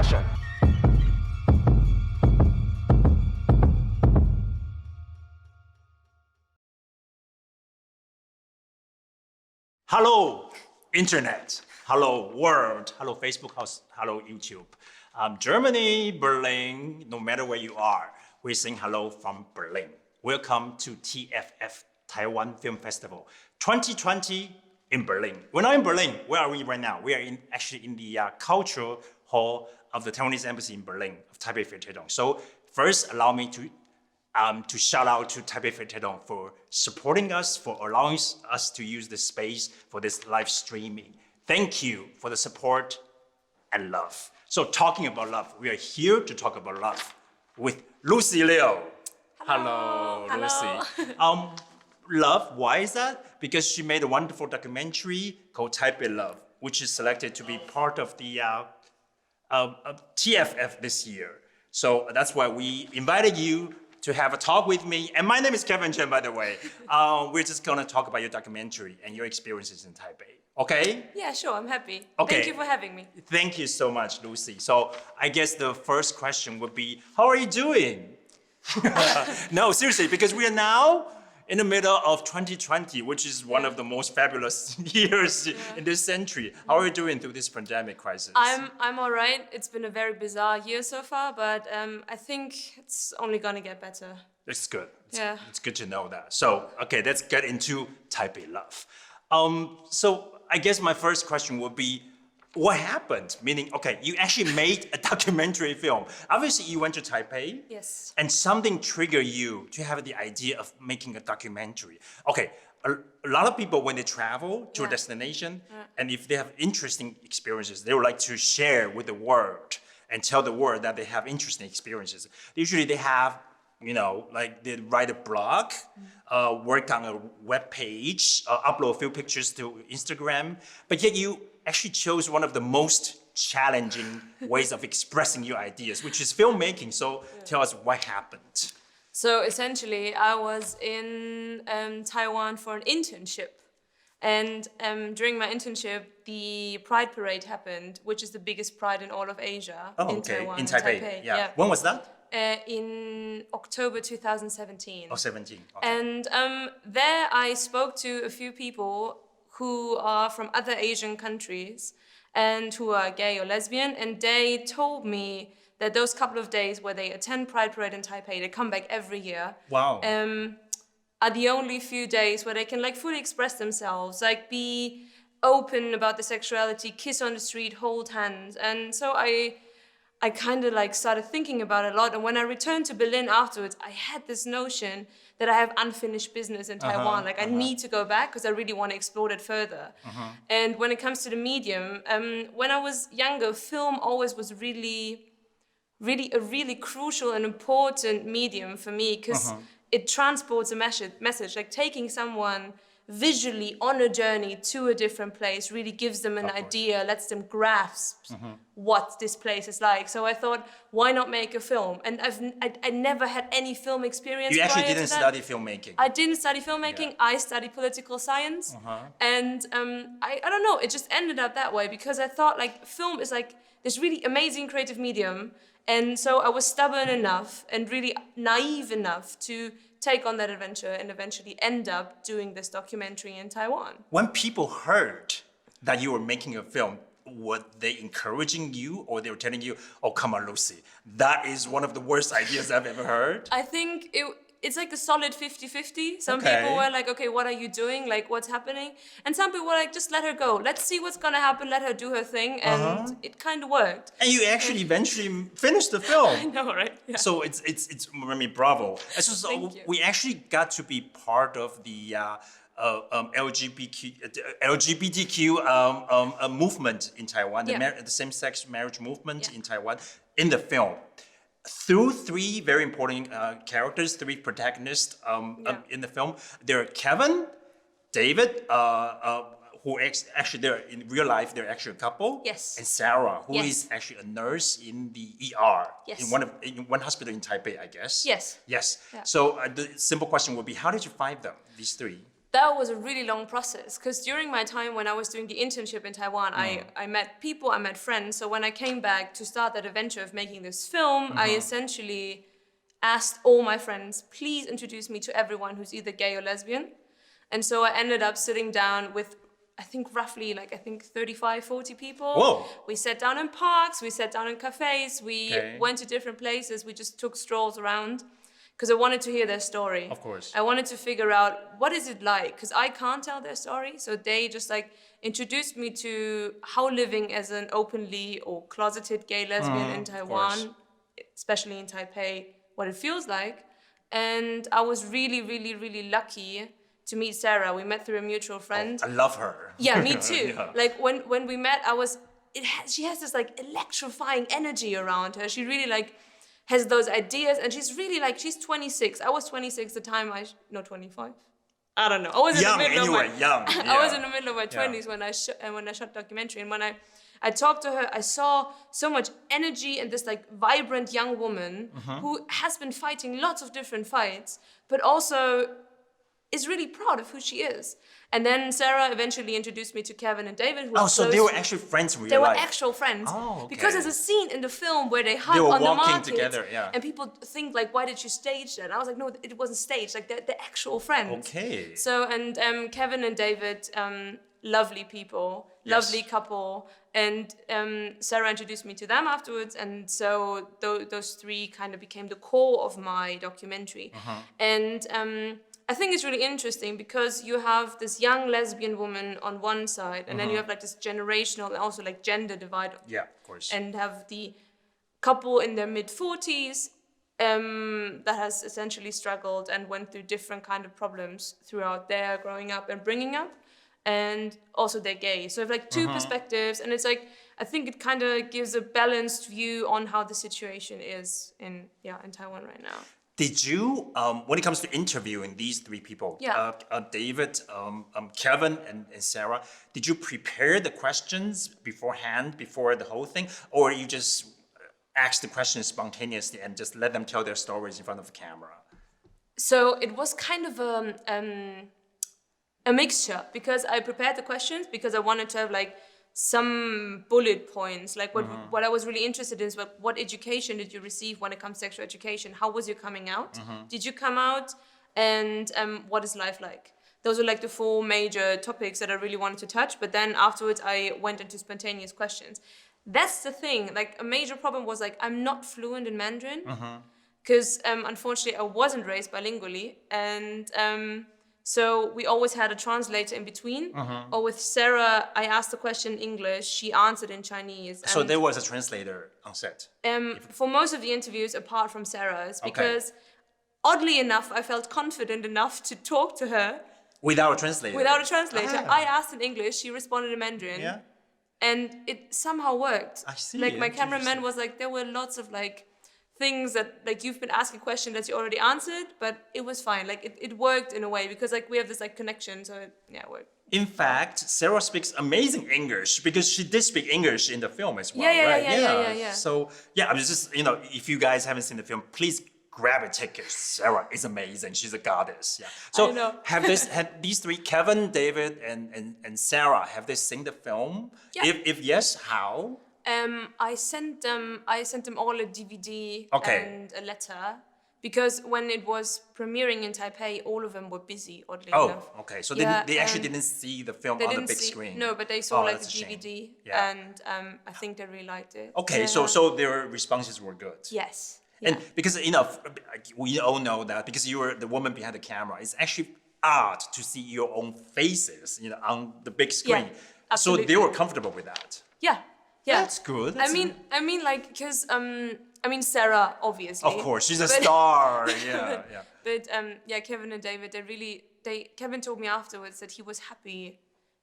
discussion. Hello, Internet. Hello, world. Hello, Facebook. Hello, YouTube. Germany, Berlin, no matter where you are, we're saying hello from Berlin. Welcome to TFF, Taiwan Film Festival 2020 in Berlin. We're not in Berlin. Where are we right now? We are actually in the cultural hall of the Taiwanese embassy in Berlin, of Taipei Theater. So first, allow me to shout out to Taipei Theater for supporting us, for allowing us to use this space for this live streaming. Thank you for the support and love. So talking about love, we are here to talk about love with Lucie Liu. Hello, Lucie. Love, why is that? Because she made a wonderful documentary called Taipeilove, which is selected to be part of the TFF this year. So that's why we invited you to have a talk with me. And my name is Chen, by the way. We're just gonna talk about your documentary and your experiences in Taipei. Okay? Yeah, sure, I'm happy. Okay. Thank you for having me. Thank you so much, Lucie. So I guess the first question would be, how are you doing? No, seriously, because we are now in the middle of 2020, which is one of the most fabulous years in this century. How are you doing through this pandemic crisis? I'm all right. It's been a very bizarre year so far, but I think it's only gonna get better. It's good. Yeah. It's good to know that. So, okay, let's get into Taipeilove. So I guess my first question would be, what happened? Meaning, okay, you actually made a documentary film. Obviously, you went to Taipei. Yes. And something triggered you to have the idea of making a documentary. Okay, a lot of people, when they travel to a destination, and if they have interesting experiences, they would like to share with the world and tell the world that they have interesting experiences. Usually they have, you know, like they write a blog, work on a web page, upload a few pictures to Instagram, but yet you actually chose one of the most challenging ways of expressing your ideas, which is filmmaking. So tell us what happened. So essentially, I was in Taiwan for an internship. And during my internship, the Pride Parade happened, which is the biggest pride in all of Asia. Oh, in okay. Taiwan, In Taipei. Yeah. When was that? In October 2017. Oh, 17. Okay. And there I spoke to a few people who are from other Asian countries and who are gay or lesbian, and they told me that those couple of days where they attend Pride Parade in Taipei, they come back every year. Wow. Are the only few days where they can like fully express themselves, like be open about their sexuality, kiss on the street, hold hands. And so I kind of like started thinking about it a lot. And when I returned to Berlin afterwards, I had this notion that I have unfinished business in Taiwan. I need to go back because I really want to explore it further. And when it comes to the medium, when I was younger, film always was really a really crucial and important medium for me because it transports a message, like taking someone visually on a journey to a different place really gives them an idea, lets them grasp what this place is like. So I thought, why not make a film? And I never had any film experience. You actually prior didn't to that. study filmmaking. I didn't study filmmaking. I studied political science. And I don't know, it just ended up that way because I thought like film is like this really amazing creative medium. And so I was stubborn enough and really naive enough to take on that adventure and eventually end up doing this documentary in Taiwan. When people heard that you were making a film, were they encouraging you or they were telling you, oh, come on, Lucie, that is one of the worst ideas I've ever heard? I think it's like a solid 50-50. Some people were like, okay, what are you doing? Like, what's happening? And some people were like, just let her go. Let's see what's gonna happen. Let her do her thing. And it kind of worked. And you actually eventually finished the film. I know, right? Yeah. So it's I mean, bravo. And so Thank you. we actually got to be part of the LGBTQ movement in Taiwan, the same-sex marriage movement in Taiwan, in the film. Through three very important characters, three protagonists in the film. They're Kevin, David, who actually they're in real life, they're actually a couple. Yes. And Sarah, who is actually a nurse in the ER Yes. in one hospital in Taipei, I guess. Yes. Yes. Yeah. So the simple question would be, how did you find them, these three? that was a really long process, because during my time when I was doing the internship in Taiwan, I met people, I met friends. So when I came back to start that adventure of making this film, I essentially asked all my friends, please introduce me to everyone who's either gay or lesbian. And so I ended up sitting down with, I think roughly 35, 40 people. Whoa. We sat down in parks, we sat down in cafes, we Okay. went to different places, we just took strolls around. Because I wanted to hear their story. Of course. I wanted to figure out what is it like, because I can't tell their story. So they just introduced me to how living as an openly or closeted gay lesbian in Taiwan, especially in Taipei, what it feels like. And I was really, really, really lucky to meet Sarah. We met through a mutual friend. I love her. Yeah, me too. Yeah. When we met, she has this electrifying energy around her. She really has those ideas, and she's really she's 26. I was 26 the time 25. I don't know. I was Young, in the middle anyway, of young. I was in the middle of my 20s when I shot documentary, and when I talked to her, I saw so much energy and this vibrant young woman who has been fighting lots of different fights, but also is really proud of who she is. And then Sarah eventually introduced me to Kevin and David. Who So they were actually friends in real life? They were actual friends. Oh, okay. Because there's a scene in the film where they hug They were on the walking market. together, yeah. And people think why did you stage that? And I was like, no, it wasn't staged. They're actual friends. Okay. So, and Kevin and David, lovely people, lovely couple. And Sarah introduced me to them afterwards. And so those three kind of became the core of my documentary. And I think it's really interesting because you have this young lesbian woman on one side, and then you have this generational and also gender divide. Yeah, of course. And have the couple in their mid-40s that has essentially struggled and went through different kind of problems throughout their growing up and bringing up, and also they're gay. So I have two perspectives, and it's I think it kind of gives a balanced view on how the situation is in Taiwan right now. Did you, when it comes to interviewing these three people, David, Kevin, and Sarah, did you prepare the questions beforehand, before the whole thing, or you just ask the questions spontaneously and just let them tell their stories in front of the camera? So it was kind of a mixture, because I prepared the questions because I wanted to have some bullet points, what I was really interested in is what education did you receive when it comes to sexual education? How was your coming out? Did you come out? And what is life like? Those are the four major topics that I really wanted to touch. But then afterwards, I went into spontaneous questions. That's the thing. A major problem was I'm not fluent in Mandarin, because unfortunately I wasn't raised bilingually, and so we always had a translator in between. Or with Sarah, I asked a question in English, she answered in Chinese. So there was a translator on set? For most of the interviews, apart from Sarah's, because oddly enough, I felt confident enough to talk to her. Without a translator? Without a translator. I asked in English, she responded in Mandarin. Yeah. And it somehow worked. I see. My cameraman was there were lots of things that you've been asking questions that you already answered, but it was fine. It worked in a way because we have this connection, so it worked. In fact, Sarah speaks amazing English because she did speak English in the film as well, right? Yeah. So I was just, if you guys haven't seen the film, please grab a ticket. Sarah is amazing. She's a goddess. Yeah. So I know. had these three, Kevin, David, and Sarah, have they seen the film? Yeah. If yes, how? I sent them all a DVD Okay. and a letter, because when it was premiering in Taipei, all of them were busy, oddly enough. Oh, okay. So Yeah, they actually didn't see the film They on the didn't big see, screen. No, but they saw the that's a shame. DVD, Yeah. and I think they really liked it. Okay, Yeah. so their responses were good. Yes. And Yeah. because, we all know that because you were the woman behind the camera, it's actually art to see your own faces, on the big screen. So absolutely. they were comfortable with that. Yeah. That's good. Because Sarah, obviously. Of course, she's a star. Yeah. But Kevin and David, Kevin told me afterwards that he was happy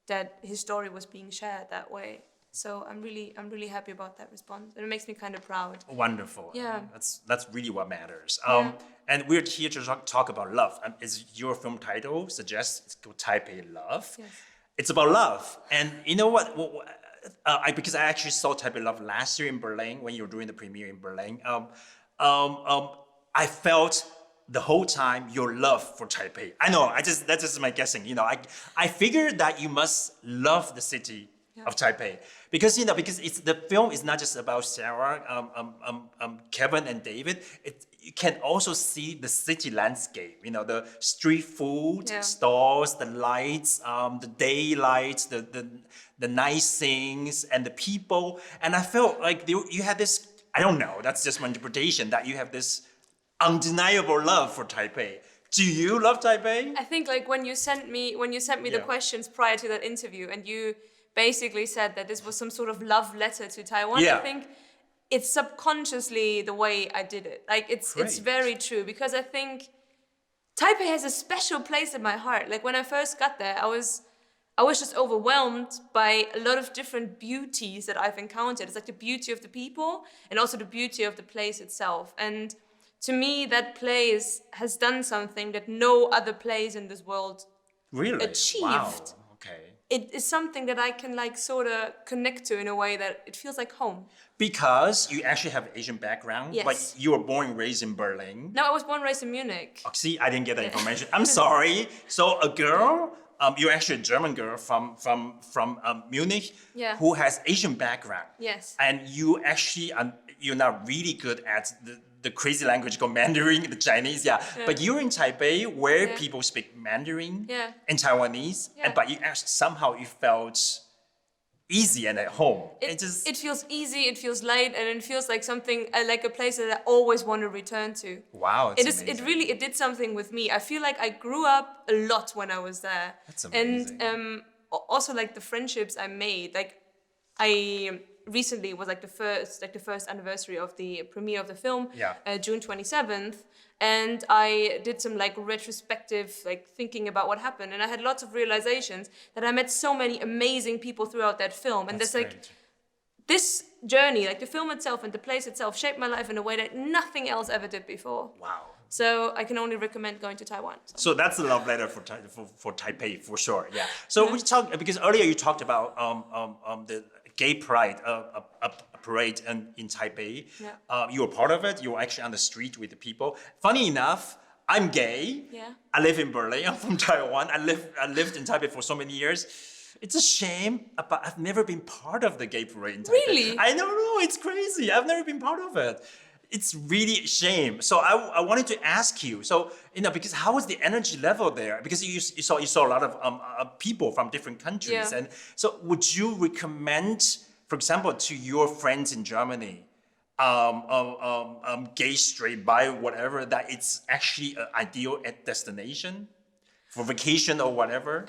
that his story was being shared that way. So I'm really happy about that response, and it makes me kind of proud. Wonderful. Yeah. That's really what matters. Yeah. And we're here to talk about love. As your film title suggests, it's called Taipeilove. Yes. It's about love. And you know what? Because I actually saw Taipeilove last year in Berlin when you were doing the premiere in Berlin. I felt the whole time your love for Taipei? I know, that's just my guessing. I figured that you must love the city of Taipei because because the film is not just about Sarah, Kevin, and David. You can also see the city landscape. The street food stalls, the lights, the daylights, the nice things, and the people. And I felt like you had this. I don't know. That's just my interpretation. That you have this undeniable love for Taipei. Do you love Taipei? I think like when you sent me the questions prior to that interview, and you basically said that this was some sort of love letter to Taiwan. I think it's subconsciously the way I did it. Like it's very true, because I think Taipei has a special place in my heart. Like when I first got there, I was just overwhelmed by a lot of different beauties that I've encountered. It's like the beauty of the people and also the beauty of the place itself. And to me, that place has done something that no other place in this world achieved. Wow. Okay. It is something that I can like sort of connect to in a way that it feels like home. Because you actually have Asian background, yes. but you were born and raised in Berlin. No, I was born and raised in Munich. Oh, see, I didn't get that information. I'm sorry. So a girl, you're actually a German girl from Munich, who has Asian background. Yes. And you actually, you're not really good at the crazy language called Mandarin, the Chinese, But you're in Taipei where people speak Mandarin and Taiwanese, but you actually, somehow you felt easy and at home. It feels easy, it feels light, and it feels like something, like a place that I always want to return to. Wow, it did something with me. I feel like I grew up a lot when I was there. That's amazing. And also like the friendships I made, like I recently was like the first anniversary of the premiere of the film, June 27th, and I did some like retrospective like thinking about what happened, and I had lots of realizations that I met so many amazing people throughout that film, and this journey, like the film itself and the place itself, shaped my life in a way that nothing else ever did before. Wow. So I can only recommend going to Taiwan. So that's the love letter for Taipei for sure. Yeah. So we talked, because earlier you talked about the gay pride, a parade in Taipei. Yeah. You were part of it. You were actually on the street with the people. Funny enough, I'm gay. Yeah. I live in Berlin. I'm from Taiwan. I lived in Taipei for so many years. It's a shame, but I've never been part of the gay parade in Taipei. Really? I don't know. It's crazy. I've never been part of it. It's really a shame. So I wanted to ask you. So because how was the energy level there? Because you saw a lot of people from different countries, and so would you recommend, for example, to your friends in Germany, gay, straight, bi, whatever, that it's actually an ideal destination for vacation or whatever?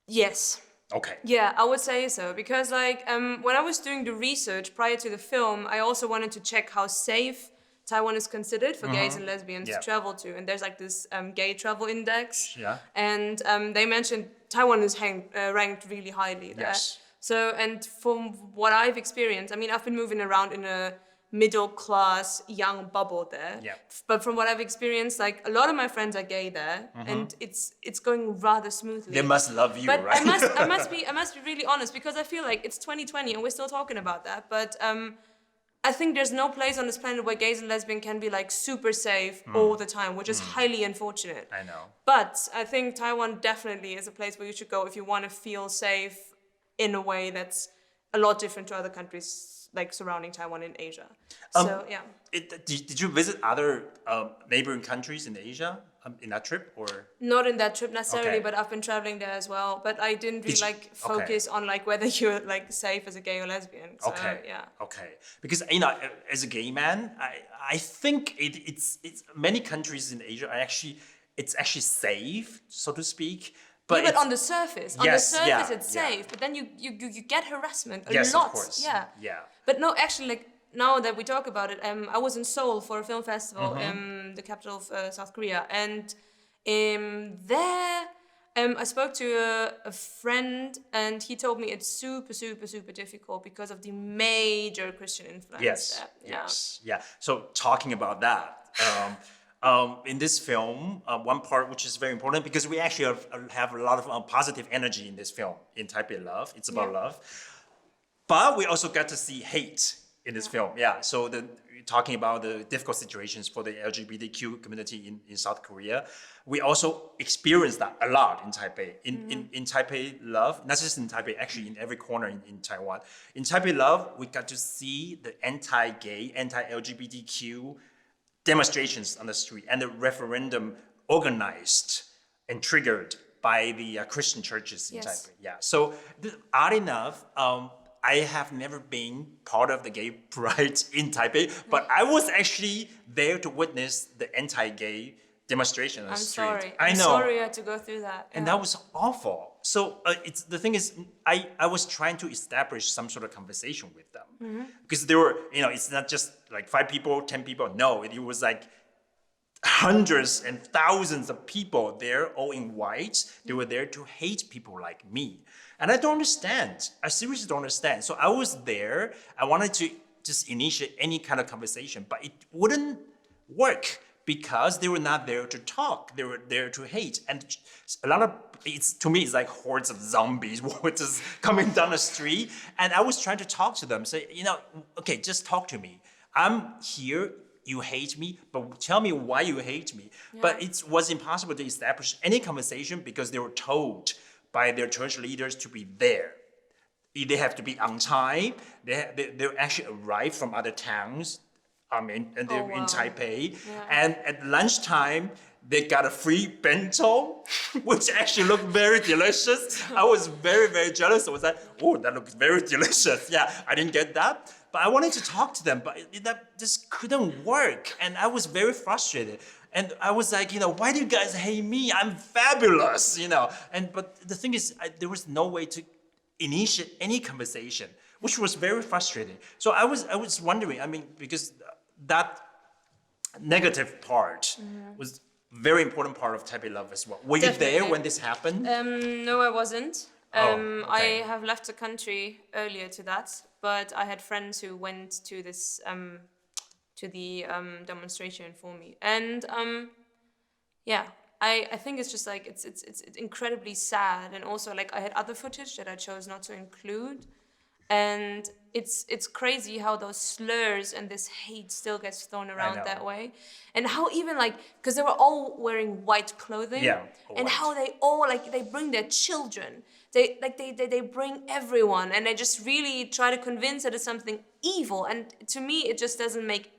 Yes. Okay. Yeah, I would say so, because like when I was doing the research prior to the film, I also wanted to check how safe Taiwan is considered for gays and lesbians to travel to, and there's like this gay travel index, and they mentioned Taiwan is ranked really highly there. Yes. So, and from what I've experienced, I mean, I've been moving around in a middle-class young bubble there. Yeah. But from what I've experienced, like a lot of my friends are gay there, and it's going rather smoothly. They must love you, but right? I must be really honest, because I feel like it's 2020 and we're still talking about that. But I think there's no place on this planet where gays and lesbians can be like super safe all the time, which is highly unfortunate. I know. But I think Taiwan definitely is a place where you should go if you want to feel safe in a way that's a lot different to other countries like surrounding Taiwan in Asia. So yeah. Did you visit other neighboring countries in Asia in that trip, or? Not in that trip necessarily, but I've been traveling there as well. But I didn't really focus on like whether you're like safe as a gay or lesbian. So, yeah. Okay. Because as a gay man, I think it's many countries in Asia are it's actually safe, so to speak. But on the surface, it's safe. But then you get harassment a lot. Of course. Yeah. But no, actually, like now that we talk about it, I was in Seoul for a film festival, the capital of South Korea, and there I spoke to a friend, and he told me it's super, super, super difficult because of the major Christian influence. Yeah. So talking about that. In this film, one part which is very important, because we actually have a lot of positive energy in this film, in Taipeilove. It's about love. But we also got to see hate in this film. Yeah, so you talking about the difficult situations for the LGBTQ community in South Korea, we also experience that a lot in Taipei. In Taipeilove, not just in Taipei, actually in every corner in Taiwan. In Taipeilove, we got to see the anti-gay, anti-LGBTQ demonstrations on the street and the referendum organized and triggered by the Christian churches in Taipei. Yeah. So odd enough, I have never been part of the gay pride in Taipei, but I was actually there to witness the anti-gay demonstration on the street. I'm sorry you had to go through that. And that was awful. So the thing is, I was trying to establish some sort of conversation with them. Because there were, it's not just like 5 people, 10 people. No, it was like hundreds and thousands of people there, all in white. They were there to hate people like me. And I don't understand. I seriously don't understand. So I was there. I wanted to just initiate any kind of conversation, but it wouldn't work because they were not there to talk. They were there to hate. And a lot of, to me, it's like hordes of zombies were just coming down the street. And I was trying to talk to them, say, okay, just talk to me. I'm here. You hate me, but tell me why you hate me. Yeah. But it was impossible to establish any conversation because they were told by their church leaders to be there. They have to be on time. They actually arrived from other towns. And they're in Taipei. Yeah. And at lunchtime, they got a free bento, which actually looked very delicious. I was very, very jealous. I was like, oh, that looks very delicious. Yeah, I didn't get that. But I wanted to talk to them, but that just couldn't work. And I was very frustrated. And I was like, why do you guys hate me? I'm fabulous, But the thing is, there was no way to initiate any conversation, which was very frustrating. So I was wondering, because that negative part was very important part of Taipeilove as well. Were Definitely. You there when this happened? No, I wasn't. Okay. I have left the country earlier to that, but I had friends who went to this to the demonstration for me, and I think it's just like it's incredibly sad, and also like I had other footage that I chose not to include, and it's crazy how those slurs and this hate still gets thrown around that way, and how even because they were all wearing white clothing, and how they all they bring their children, they bring everyone, and they just really try to convince that it's something evil, and to me it just doesn't make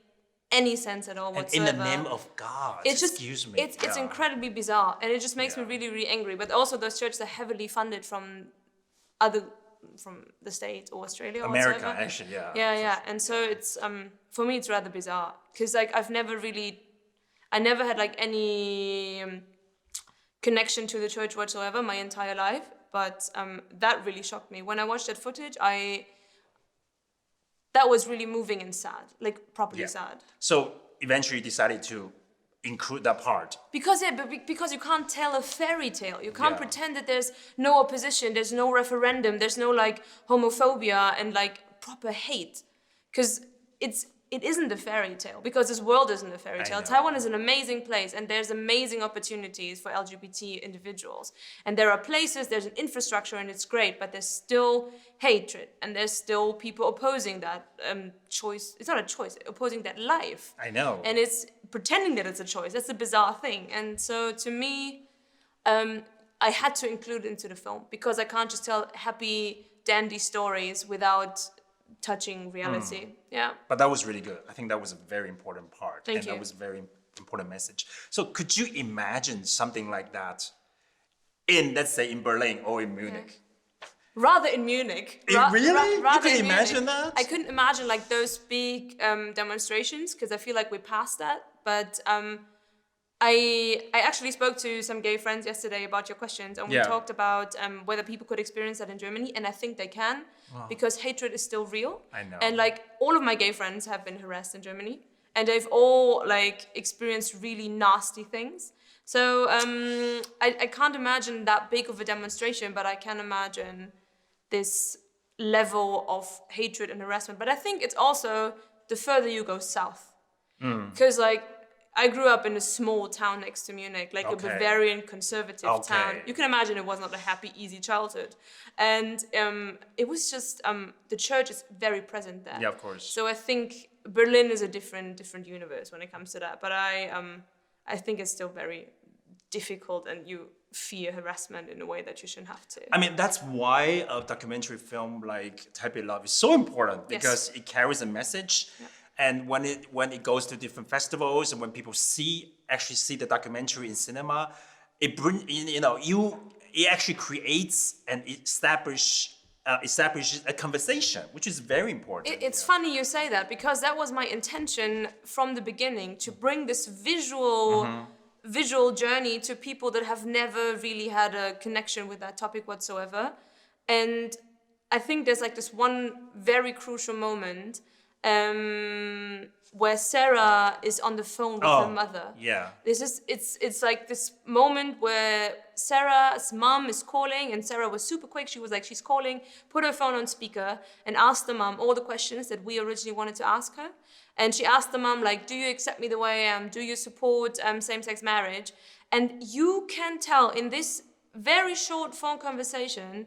any sense at all whatsoever. And in the name of God, excuse me. It's incredibly bizarre, and it just makes me really, really angry. But also those churches are heavily funded from the States or Australia or America, whatsoever. actually, yeah. Yeah. And so it's for me it's rather bizarre because I never had any connection to the church whatsoever my entire life. But that really shocked me when I watched that footage. That was really moving and sad, properly sad. So eventually you decided to include that part. Because you can't tell a fairy tale. You can't pretend that there's no opposition, there's no referendum, there's no homophobia and proper hate. Because it isn't a fairy tale, because this world isn't a fairy tale. Taiwan is an amazing place, and there's amazing opportunities for LGBT individuals. And there are places, there's an infrastructure, and it's great, but there's still hatred, and there's still people opposing that choice. It's not a choice, opposing that life. I know. And it's pretending that it's a choice. That's a bizarre thing. And so to me, I had to include it into the film, because I can't just tell happy, dandy stories without touching reality. Yeah. But that was really good. I think that was a very important part. Thank you. That was a very important message. So could you imagine something like that in, let's say, in Berlin or in Munich? Rather in Munich. Really? Rather you could in imagine Munich. that? I couldn't imagine those big demonstrations, because I feel like we're past that. But I actually spoke to some gay friends yesterday about your questions, and we talked about whether people could experience that in Germany, and I think they can, because hatred is still real. I know. And all of my gay friends have been harassed in Germany, and they've all experienced really nasty things. So I can't imagine that big of a demonstration, but I can imagine this level of hatred and harassment. But I think it's also the further you go south, because I grew up in a small town next to Munich, a Bavarian conservative town. You can imagine it was not a happy, easy childhood. And it was just, the church is very present there. Yeah, of course. So I think Berlin is a different universe when it comes to that. But I think it's still very difficult, and you fear harassment in a way that you shouldn't have to. I mean, that's why a documentary film like Taipeilove is so important, because it carries a message. Yeah. And when it goes to different festivals, and when people actually see the documentary in cinema, it actually creates and establishes a conversation, which is very important. It's funny you say that, because that was my intention from the beginning, to bring this visual journey to people that have never really had a connection with that topic whatsoever. And I think there's like this one very crucial moment where Sarah is on the phone with her mother. Yeah. It's like this moment where Sarah's mom is calling, and Sarah was super quick. She was like, she's calling, put her phone on speaker, and asked the mom all the questions that we originally wanted to ask her. And she asked the mom, like, do you accept me the way I am? Do you support same-sex marriage? And you can tell in this very short phone conversation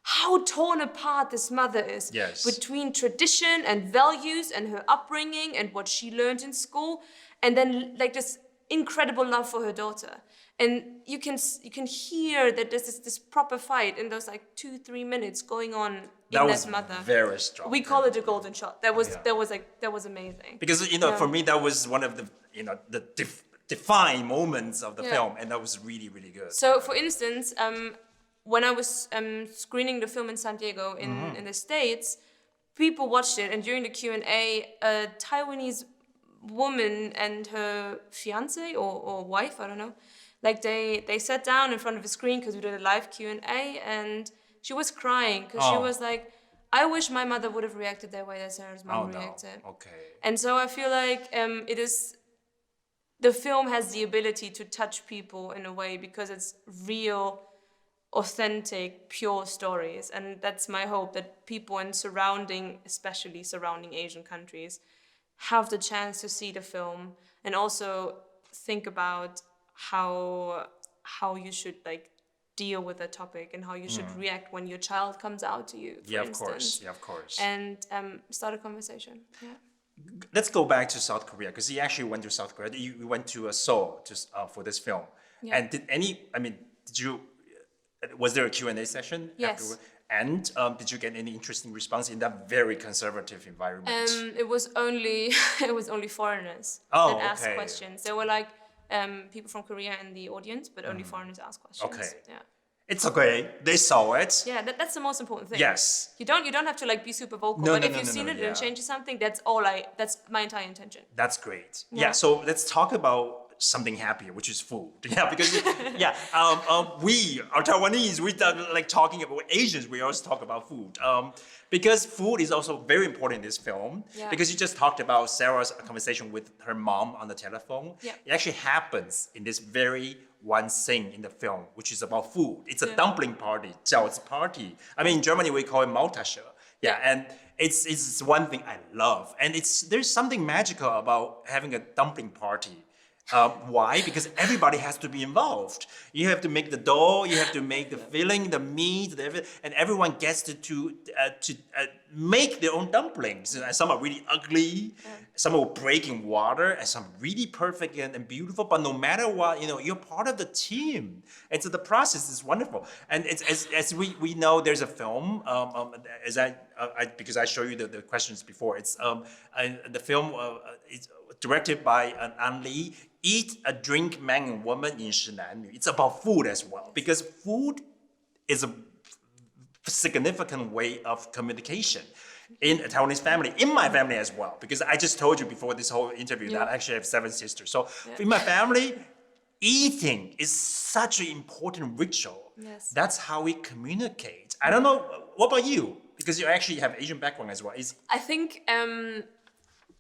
how torn apart this mother is between tradition and values and her upbringing and what she learned in school, and then like this incredible love for her daughter. And you can hear that there's this proper fight in those like 2-3 minutes going on in that mother. Very strong. We call it a golden shot. That was amazing. Because for me that was one of the defining moments of the film, and that was really, really good. So for instance, when I was screening the film in San Diego in the States, people watched it, and during the Q&A, a Taiwanese woman and her fiance or wife, I don't know, like they sat down in front of a screen because we did a live Q&A, and she was crying because she was like, I wish my mother would have reacted that way that Sarah's mom reacted. Okay. And so I feel like the film has the ability to touch people in a way because it's real, authentic, pure stories. And that's my hope, that people especially surrounding Asian countries, have the chance to see the film and also think about how you should like deal with the topic and how you should react when your child comes out to you, for instance. Of course. And start a conversation. Yeah. Let's go back to South Korea, because you actually went to South Korea. You went to Seoul for this film. Yeah. And was there a Q&A session? Yes. Afterward? And did you get any interesting response in that very conservative environment? It was only foreigners that asked questions. There were like people from Korea in the audience, but only foreigners asked questions. Okay. Yeah. It's okay. They saw it. Yeah, that's the most important thing. Yes. You don't have to like be super vocal, but if you've seen it and it changes something, that's my entire intention. That's great. Yeah. So let's talk about something happier, which is food. Yeah, because we are Taiwanese. We like talking about Asians. We always talk about food. Because food is also very important in this film. Yeah. Because you just talked about Sarah's conversation with her mom on the telephone. Yeah. It actually happens in this very one scene in the film, which is about food. It's a dumpling party, 饺子 party. I mean, in Germany we call it Maultasche. Yeah, and it's one thing I love, and there's something magical about having a dumpling party. Why? Because everybody has to be involved. You have to make the dough, you have to make the filling, the meat, and everyone gets to make their own dumplings. And some are really ugly, some are breaking water, and some really perfect and beautiful. But no matter what, you're part of the team, and so the process is wonderful. And it's as we know, there's a film. Because I showed you the questions before. It's the film is directed by an An Li. Eat a Drink Man and Woman in Shinan. It's about food as well, because food is a significant way of communication in a Taiwanese family, in my family as well, because I just told you before this whole interview that I actually have 7 sisters. So in my family, eating is such an important ritual. Yes. That's how we communicate. I don't know, what about you? Because you actually have Asian background as well. I think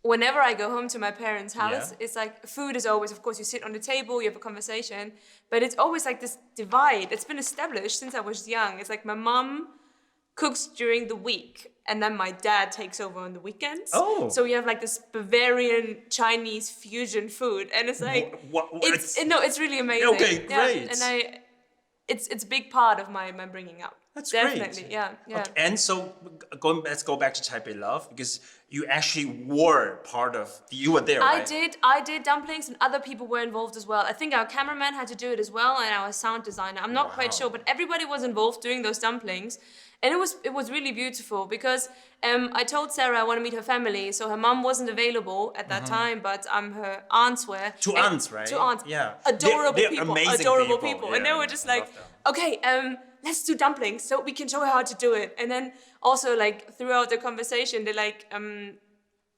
whenever I go home to my parents' house, it's like food is always, of course, you sit on the table, you have a conversation, but it's always like this divide. It's been established since I was young. It's like my mom cooks during the week, and then my dad takes over on the weekends. Oh. So we have like this Bavarian Chinese fusion food, and it's like it's really amazing. Okay, great. Yeah, and it's a big part of my bringing up. That's Definitely, great. yeah, yeah. Okay. And so let's go back to Taipeilove because you actually were part of, you were there, right? I did dumplings and other people were involved as well. I think our cameraman had to do it as well and our sound designer. I'm not quite sure, but everybody was involved doing those dumplings. And it was really beautiful because I told Sarah I want to meet her family. So her mom wasn't available at that time, but her aunts were. Two aunts, right? Two aunts. Yeah. Adorable They're people. amazing Adorable people. people. Yeah, And they were yeah, just I like, love them. okay, let's do dumplings so we can show her how to do it. And then also like throughout the conversation, they like,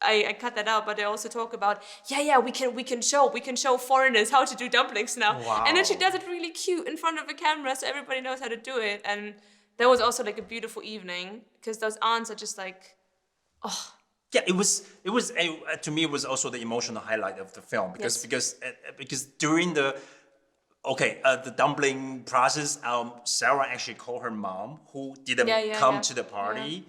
I cut that out, but they also talk about, we can show foreigners how to do dumplings now. Wow. And then she does it really cute in front of a camera so everybody knows how to do it. And that was also like a beautiful evening because those aunts are just like, oh. Yeah, it was to me it was also the emotional highlight of the film because during the dumpling process, Sarah actually called her mom who didn't come to the party.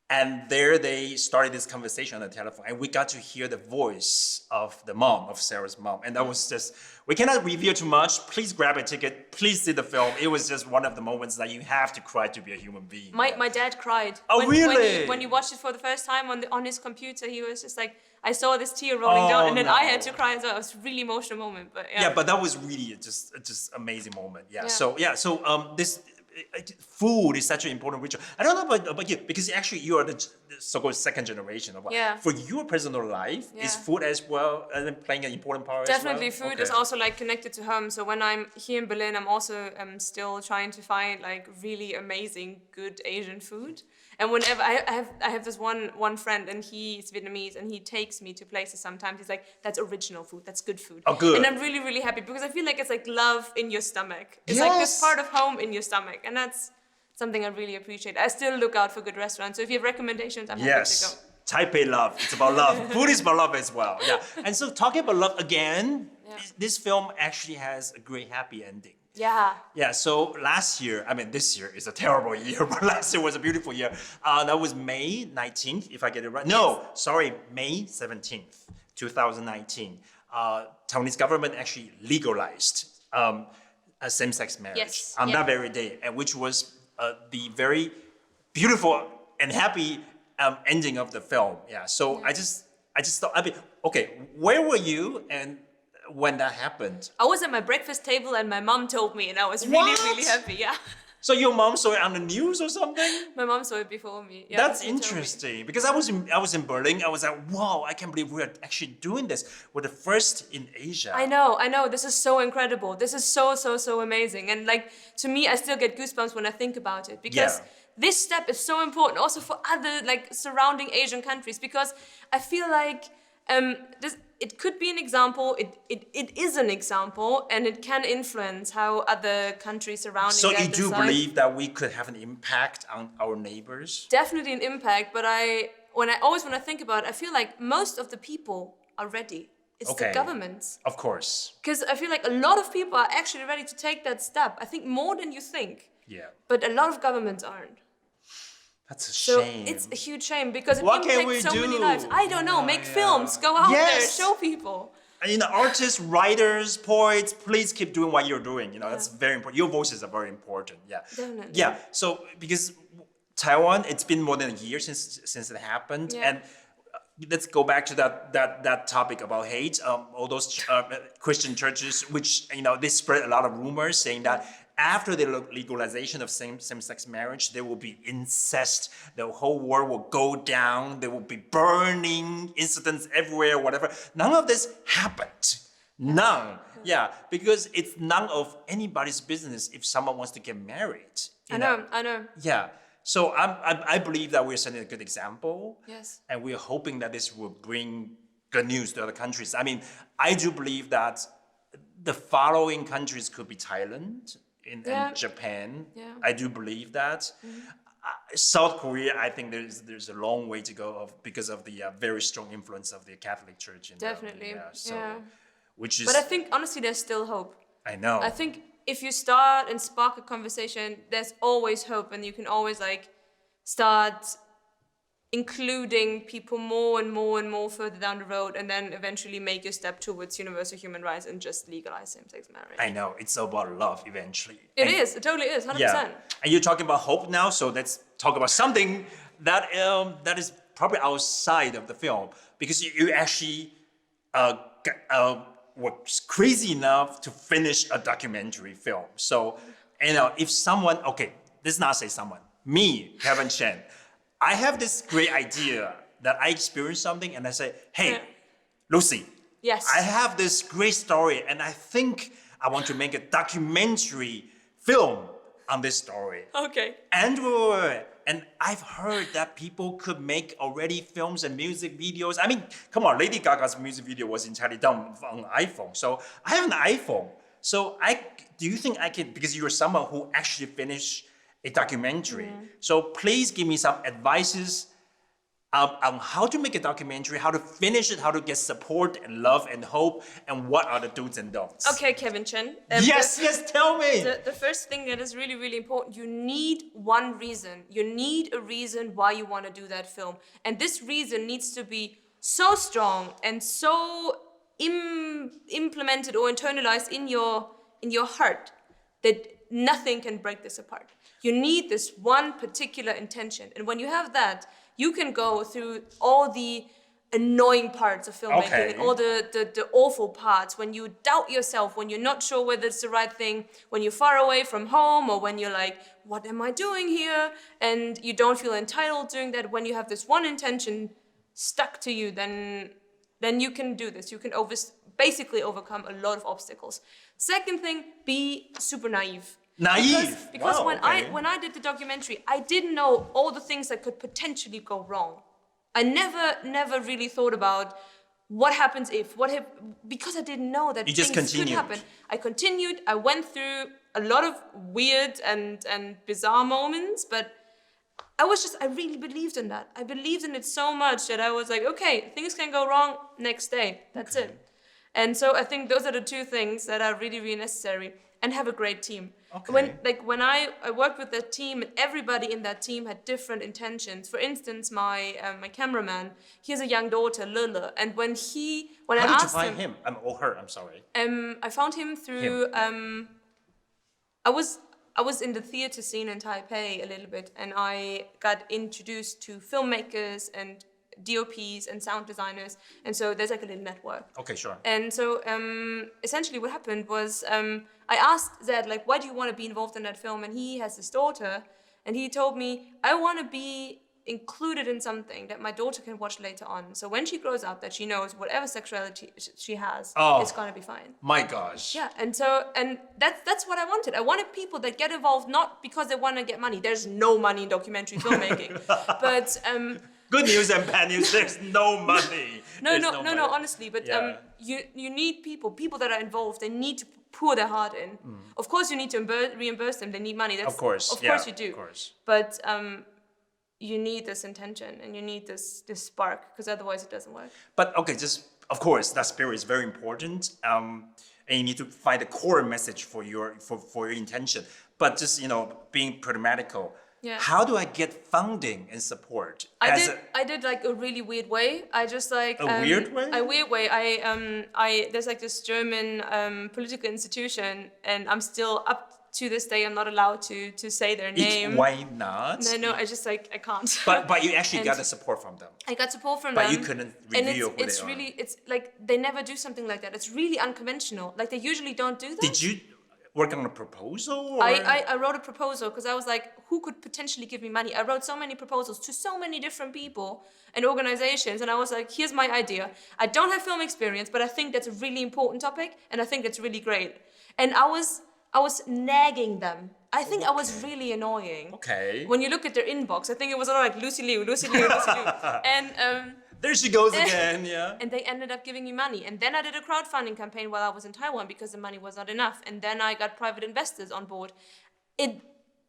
And there they started this conversation on the telephone, and we got to hear the voice of the mom, of Sarah's mom. And that was just, we cannot reveal too much. Please grab a ticket. Please see the film. It was just one of the moments that you have to cry to be a human being. My dad cried. Oh, really? When he watched it for the first time on his computer, he was just like, I saw this tear rolling down, and then I had to cry as well. It was a really emotional moment, but yeah. Yeah, but that was really just amazing moment. Yeah. So this food is such an important ritual. I don't know about you, because actually you are the so-called second generation of for your personal life. Is food as well playing an important part? Definitely, as well? food is also like connected to home. So when I'm here in Berlin, I'm also still trying to find like really amazing, good Asian food. And whenever I have this one friend, and he's Vietnamese, and he takes me to places sometimes. He's like, that's original food, that's good food. Oh, good. And I'm really, really happy because I feel like it's like love in your stomach. It's like this part of home in your stomach. And that's something I really appreciate. I still look out for good restaurants. So if you have recommendations, I'm happy to go. Taipeilove, it's about love. Food is about love as well. Yeah. And so talking about love again, this film actually has a great happy ending. Yeah. Yeah, so this year is a terrible year, but last year was a beautiful year. That was May 19th, if I get it right. No, sorry, May 17th, 2019. Taiwanese government actually legalized a same-sex marriage on that very day, and which was the very beautiful and happy ending of the film. Yeah, so I just thought, where were you and when that happened? I was at my breakfast table and my mom told me, and I was really, really happy. Yeah. So your mom saw it on the news or something? My mom saw it before me. Yeah, that's interesting because I was in Berlin. I was like, wow, I can't believe we're actually doing this. We're the first in Asia. I know. This is so incredible. This is so amazing. And like, to me, I still get goosebumps when I think about it because this step is so important also for other like surrounding Asian countries, because I feel like it could be an example, it is an example, and it can influence how other countries surrounding So you do decide. believe that we could have an impact on our neighbors? Definitely an impact, but when I think about it, I feel like most of the people are ready. It's the governments. Of course. Because I feel like a lot of people are actually ready to take that step. I think more than you think. Yeah. But a lot of governments aren't. That's a So shame. it's a huge shame because it What can we impacts so many do? lives. I don't know. Make films. Go out there. Show people. And, artists, writers, poets, please keep doing what you're doing. That's very important. Your voices are very important. Yeah. Definitely. Yeah. So because Taiwan, it's been more than a year since it happened, and let's go back to that topic about hate. All those Christian churches, which they spread a lot of rumors saying that after the legalization of same-sex marriage, there will be incest. The whole world will go down. There will be burning incidents everywhere, whatever. None of this happened. None. Yeah, because it's none of anybody's business if someone wants to get married. I know. Yeah. So I believe that we're setting a good example. Yes. And we're hoping that this will bring good news to other countries. I mean, I do believe that the following countries could be Thailand and Japan. Yeah. I do believe that. South Korea, I think there's a long way to go because of the very strong influence of the Catholic Church. Definitely. Which is. But I think honestly, there's still hope. I know. I think if you start and spark a conversation, there's always hope, and you can always like start including people more and more and more further down the road, and then eventually make a step towards universal human rights and just legalize same-sex marriage. I know, it's about love eventually. It is, it totally is, 100%. Yeah, and you're talking about hope now, so let's talk about something that that is probably outside of the film, because you actually were crazy enough to finish a documentary film. So, if someone, okay, let's not say someone, me, Kevin Chen, I have this great idea that I experienced something and I say, hey, Lucie, yes, I have this great story and I think I want to make a documentary film on this story. Okay. And I've heard that people could make already films and music videos. I mean, come on, Lady Gaga's music video was entirely done on iPhone. So I have an iPhone. So do you think I can, because you're someone who actually finished a documentary. So please give me some advices on how to make a documentary, how to finish it, how to get support and love and hope, and what are the do's and don'ts. Okay, Kevin Chen. Yes, tell me. The first thing that is really, really important, you need one reason. You need a reason why you want to do that film. And this reason needs to be so strong and so implemented or internalized in your heart that nothing can break this apart. You need this one particular intention. And when you have that, you can go through all the annoying parts of filmmaking and all the awful parts, when you doubt yourself, when you're not sure whether it's the right thing, when you're far away from home, or when you're like, what am I doing here? And you don't feel entitled doing that. When you have this one intention stuck to you, then you can do this. You can basically overcome a lot of obstacles. Second thing, be super naive. Because wow, when I did the documentary, I didn't know all the things that could potentially go wrong. I never really thought about what happens if, because I didn't know that things could happen. I continued, I went through a lot of weird and bizarre moments, but I really believed in that. I believed in it so much that I was like, okay, things can go wrong, next day, that's it. And so I think those are the two things that are really, really necessary. And have a great team. Okay. When I worked with that team, and everybody in that team had different intentions. For instance, my cameraman, he has a young daughter, Lele, and when I How did you asked find him? Or her, I'm sorry. I found him through. I was in the theater scene in Taipei a little bit, and I got introduced to filmmakers and DOPs and sound designers, and so there's like a little network. Okay, sure. And so essentially what happened was I asked Zed, like, why do you want to be involved in that film? And he has this daughter, and he told me, I want to be included in something that my daughter can watch later on. So when she grows up, that she knows whatever sexuality she has, it's gonna be fine. My gosh. Yeah, and that's what I wanted. I wanted people that get involved not because they want to get money. There's no money in documentary filmmaking, but good news and bad news. There's no money. No, honestly, but you need people that are involved. They need to pour their heart in. Of course, you need to reimburse them. They need money. Of course you do. Of course. But you need this intention and you need this spark, because otherwise it doesn't work. But okay, just of course that spirit is very important. And you need to find a core message for your intention. But just being pragmatical. Yeah. How do I get funding and support? I did like a really weird way. I just like a weird way. A weird way. I there's like this German political institution, and I'm still up to this day. I'm not allowed to say their name. Why not? No. I just I can't. But you actually got the support from them. I got support from them. But you couldn't reveal who they are. It's like they never do something like that. It's really unconventional. Like they usually don't do that. Did you work on a proposal? Or? I wrote a proposal because I was like, who could potentially give me money? I wrote so many proposals to so many different people and organizations, and I was like, here's my idea. I don't have film experience, but I think that's a really important topic, and I think that's really great. And I was nagging them. I think I was really annoying. Okay. When you look at their inbox, I think it was all like Lucie Liu. And there she goes again, yeah. And they ended up giving me money. And then I did a crowdfunding campaign while I was in Taiwan because the money was not enough. And then I got private investors on board.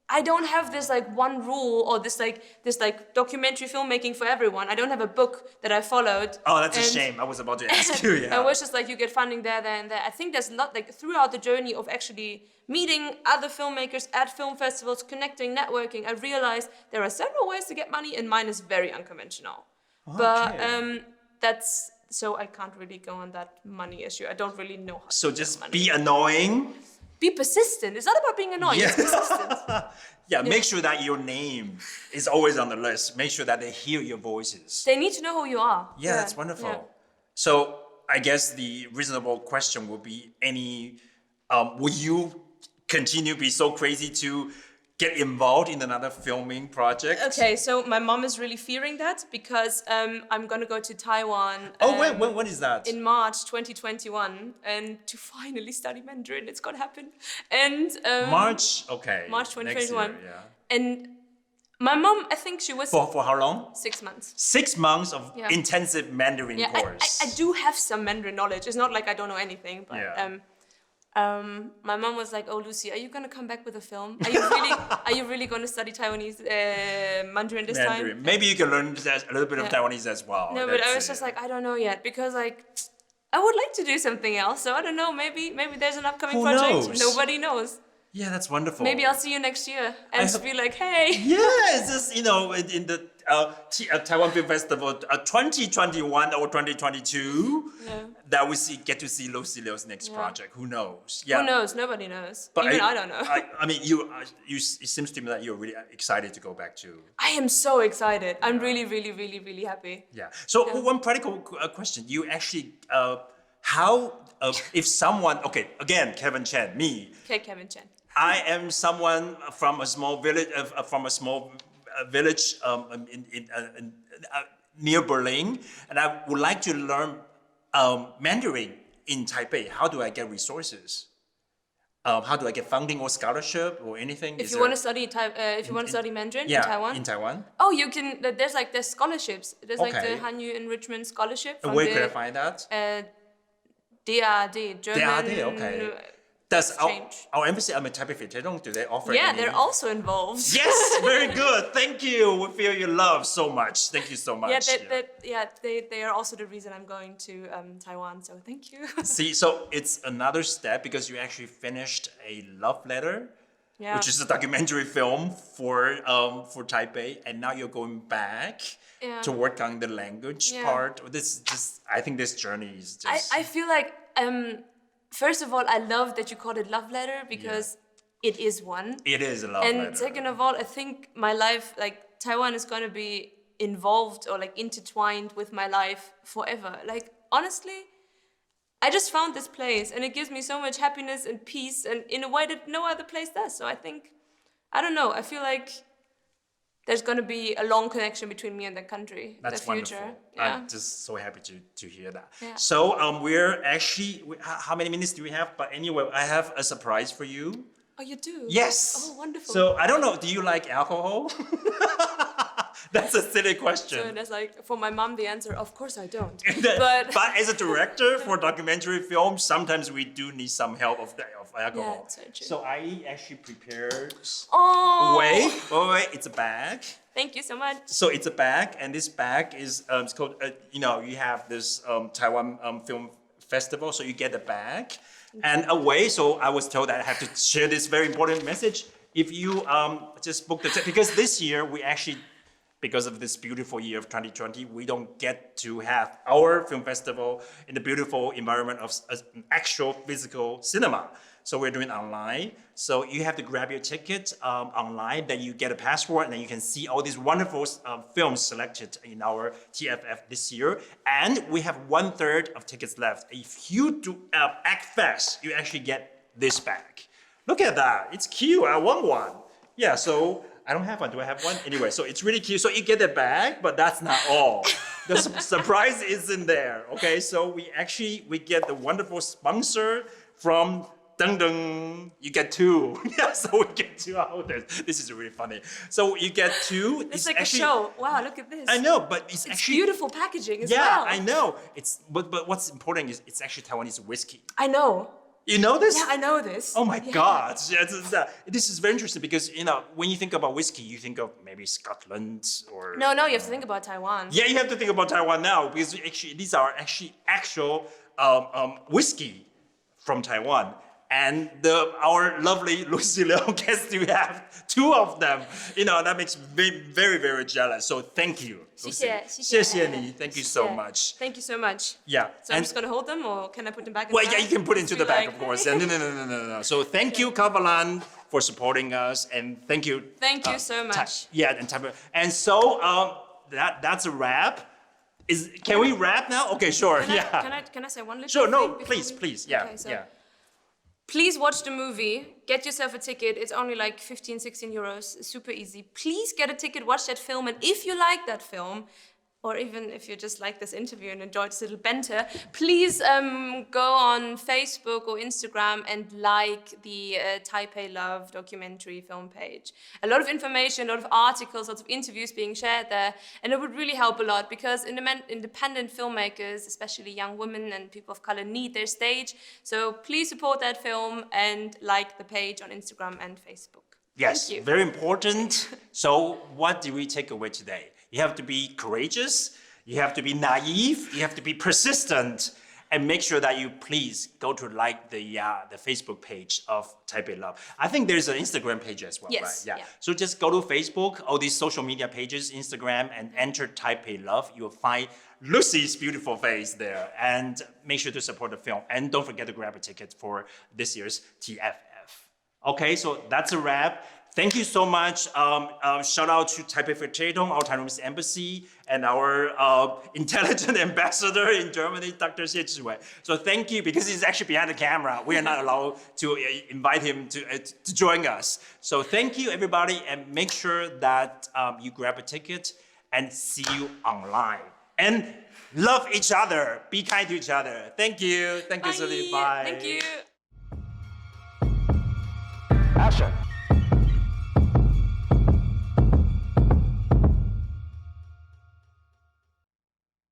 I don't have this like one rule or this like documentary filmmaking for everyone. I don't have a book that I followed. Oh, that's a And- shame. I was about to ask you. Yeah. And it was just like you get funding there, and there. I think there's not like throughout the journey of actually meeting other filmmakers at film festivals, connecting, networking, I realized there are several ways to get money, and mine is very unconventional. But that's so I can't really go on that money issue. I don't really know how So to just get money. be annoying. Be persistent. It's not about being annoying. It's persistent. Yeah, make sure that your name is always on the list. Make sure that they hear your voices. They need to know who you are. Yeah, that's wonderful. Yeah. So I guess the reasonable question would be will you continue to be so crazy to get involved in another filming project? Okay, so my mom is really fearing that because I'm gonna go to Taiwan. When is that? In March 2021, and to finally study Mandarin, it's gonna happen. And March, okay. March 2021. Next year, yeah. And my mom, I think she was For how long? 6 months. 6 months of Yeah. intensive Mandarin Yeah, course. I do have some Mandarin knowledge. It's not like I don't know anything, but Yeah. my mom was like, "Oh, Lucie, are you gonna come back with a film? Are you really gonna study Taiwanese Mandarin this time?" Maybe you can learn a little bit of Yeah. Taiwanese as well. No, but I That's was it. just like, I don't know yet because like I would like to do something else. So I don't know. Maybe there's an upcoming Who project. knows? Nobody knows. Yeah, that's wonderful. Maybe I'll see you next year and just be like, hey. Yeah, it's just, in the Taiwan Film Festival 2021 or 2022, that we get to see Lucie Liu's next project. Who knows? Yeah. Who knows? Nobody knows. But Even I don't know. I mean, it seems to me that you're really excited to go back to. I am so excited. I'm really, really, really, really happy. Yeah. So one practical question. You actually, if someone, okay, again, Kevin Chen, me. Okay, Kevin Chen. I am someone from a small village, near Berlin, and I would like to learn Mandarin in Taipei. How do I get resources? How do I get funding or scholarship or anything? If you want to study Mandarin in Taiwan. In Taiwan. Oh, you can. There's scholarships. There's like Okay. the Hanyu Enrichment Scholarship. From Where the, could I find that? DAD, German. DAD, okay. Does Exchange. our embassy in Taipei, do they offer Yeah, any? they're also involved. Yes, very good. Thank you. We feel your love so much. Thank you so much. They are also the reason I'm going to Taiwan. So thank you. See, so it's another step because you actually finished a love letter, Yeah. which is a documentary film for Taipei, and now you're going back to work on the language part. I think this journey is just. I feel like first of all, I love that you called it love letter because it is one. It is a love letter. And second of all, I think my life, like Taiwan, is gonna be involved or like intertwined with my life forever. Like honestly, I just found this place and it gives me so much happiness and peace and in a way that no other place does. So I think, I don't know, I feel like there's going to be a long connection between me and the country. That's the future. wonderful. Yeah. I'm just so happy to hear that. Yeah. So we're actually, how many minutes do we have? But anyway, I have a surprise for you. Oh, you do? Yes. Oh, wonderful. So I don't know, do you like alcohol? That's a silly question. So that's like, for my mom, the answer, of course I don't. but as a director for documentary films, sometimes we do need some help of alcohol. Yeah, it's so true. So I actually prepared. Oh! Wait, it's a bag. Thank you so much. So it's a bag, and this bag is it's called. You have this Taiwan Film Festival, so you get a bag and away. So I was told that I have to share this very important message. If you just book the ticket, because this year we actually. Because of this beautiful year of 2020, we don't get to have our film festival in the beautiful environment of an actual physical cinema. So we're doing online. So you have to grab your ticket online, then you get a passport, and then you can see all these wonderful films selected in our TFF this year. And we have 1/3 of tickets left. If you do act fast, you actually get this bag. Look at that, it's cute, I want one. Yeah, so I don't have one. Do I have one? Anyway, so it's really cute. So you get the bag, but that's not all. The surprise is in there. Okay, so we get the wonderful sponsor from Dun Dun. You get two. Yeah, so we get two out of this. This is really funny. So you get two. It's like actually, a show. Wow, look at this. I know, but it's actually beautiful packaging as well. well. Yeah, I know. But what's important is it's actually Taiwanese whiskey. I know. You know this? Yeah, I know this. Oh my Yeah. God! Yeah, this is very interesting because when you think about whiskey, you think of maybe Scotland or No, you have to think about Taiwan. yeah, you have to think about Taiwan now because actually these are actual whiskey from Taiwan, and our lovely Lucie Liu gets to have 2 of them. That makes me very very jealous. So thank you, Lucie. 谢谢你. Thank you so much. Thank you so much. Yeah. So I'm just gonna hold them, or can I put them back in Well, the yeah, bag? you can put it into the bag, Like- of course. No. So thank you, Kavalan, for supporting us, and thank you. Thank you so much. And so that's a wrap. Can we wrap now? Okay, sure. Can I say one little Sure. thing? No, before please. we- Yeah. Okay, so Yeah. please watch the movie. Get yourself a ticket. It's only like 15, 16 euros. Super easy. Please get a ticket, watch that film. And if you like that film, or even if you just like this interview and enjoyed this little banter, please go on Facebook or Instagram and like the Taipeilove documentary film page. A lot of information, a lot of articles, lots of interviews being shared there. And it would really help a lot because independent filmmakers, especially young women and people of color, need their stage. So please support that film and like the page on Instagram and Facebook. Yes, Thank you. very important. So what did we take away today? You have to be courageous, you have to be naive, you have to be persistent, and make sure that you please go to like the Facebook page of Taipeilove. I think there's an Instagram page as well, Yes, right? yeah. So just go to Facebook, all these social media pages, Instagram, and enter Taipeilove. You'll find Lucie's beautiful face there, and make sure to support the film. And don't forget to grab a ticket for this year's TFF. Okay, so that's a wrap. Thank you so much. Shout out to Taipei Vertretung, our Taiwanese embassy, and our intelligent ambassador in Germany, Dr. Xie Zhiwei. So thank you, because he's actually behind the camera. We are not allowed to invite him to join us. So thank you, everybody, and make sure that you grab a ticket and see you online. And love each other. Be kind to each other. Thank you. Thank you, Zuli. Bye. Thank you. Action.